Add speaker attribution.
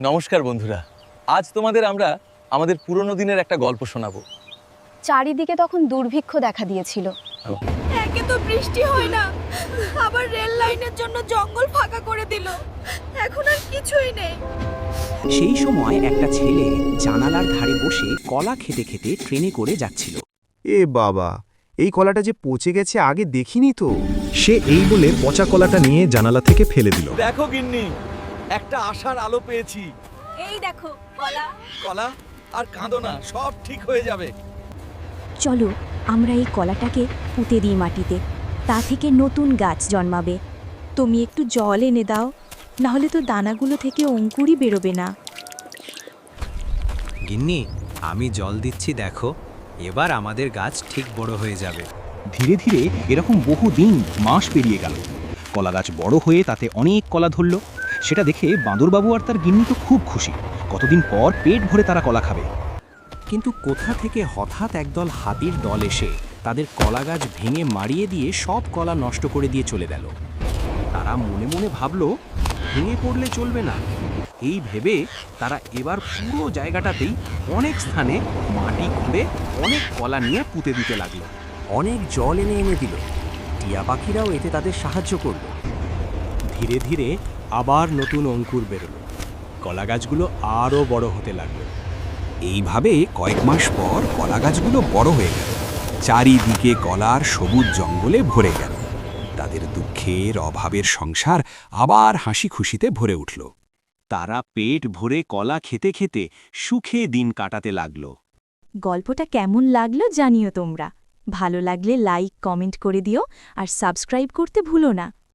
Speaker 1: নমস্কার বন্ধুরা, আজ তোমাদের আমরা আমাদের পুরনো দিনের একটা গল্প শোনাবো।
Speaker 2: চারিদিকে তখন দুর্ভিক্ষ দেখা দিয়েছিল।
Speaker 3: একে তো বৃষ্টি হয় না, আবার রেল লাইনের জন্য জঙ্গল ফাঁকা করে দিল। এখন আর কিছুই নেই।
Speaker 4: সেই সময় একটা ছেলে জানালার ধারে বসে কলা খেতে খেতে ট্রেনে করে যাচ্ছিল।
Speaker 5: এ বাবা, এই কলাটা যে পচে গেছে, আগে দেখিনি তো।
Speaker 6: সে এই বলে পচা কলাটা নিয়ে জানালা থেকে ফেলে দিল।
Speaker 1: দেখো গিন্নি, একটা আশার আলো পেয়েছি।
Speaker 3: এই দেখো কলা।
Speaker 1: কলা, আর কাঁদো না, সব ঠিক হয়ে যাবে।
Speaker 7: চলো আমরা এই কলাটাকে পুঁতে দিই মাটিতে, তা থেকে নতুন গাছ জন্মাবে। তুমি একটু জল এনে দাও, নাহলে তো দানাগুলো থেকে অঙ্কুরই বেরোবে না।
Speaker 4: গিন্নি, আমি জল দিচ্ছি, দেখো এবার আমাদের গাছ ঠিক বড় হয়ে যাবে।
Speaker 6: ধীরে ধীরে এরকম বহুদিন মাস পেরিয়ে গেল। কলা গাছ বড় হয়ে তাতে অনেক কলা ধরল। সেটা দেখে বাঁদরবাবু আর তার গিন্নি তো খুব খুশি। কতদিন পর পেট ভরে তারা কলা খাবে।
Speaker 4: কিন্তু কোথা থেকে হঠাৎ একদল হাতির দল এসে তাদের কলা গাছ ভেঙে মারিয়ে দিয়ে সব কলা নষ্ট করে দিয়ে চলে গেল। তারা মনে মনে ভাবল, ভেঙে পড়লে চলবে না। এই ভেবে তারা এবার পুরো জায়গাটাতেই অনেক স্থানে মাটি খুঁড়ে অনেক কলা নিয়ে পুঁতে দিতে লাগলো। অনেক জল এনে এনে দিল। টিয়া পাখিরাও এতে তাদের সাহায্য করল। ধীরে ধীরে আবার নতুন অঙ্কুর বেরোলো। কলা গাছগুলো আরও বড় হতে লাগলো।
Speaker 8: এইভাবে কয়েক মাস পর কলা গাছগুলো বড় হয়ে গেল। চারিদিকে কলার সবুজ জঙ্গলে ভরে গেল। তাদের দুঃখের অভাবের সংসার আবার হাসি খুশিতে ভরে উঠল।
Speaker 4: তারা পেট ভরে কলা খেতে খেতে সুখে দিন কাটাতে লাগলো।
Speaker 7: গল্পটা কেমন লাগলো জানিও তোমরা। ভালো লাগলে লাইক কমেন্ট করে দিও আর সাবস্ক্রাইব করতে ভুলো না।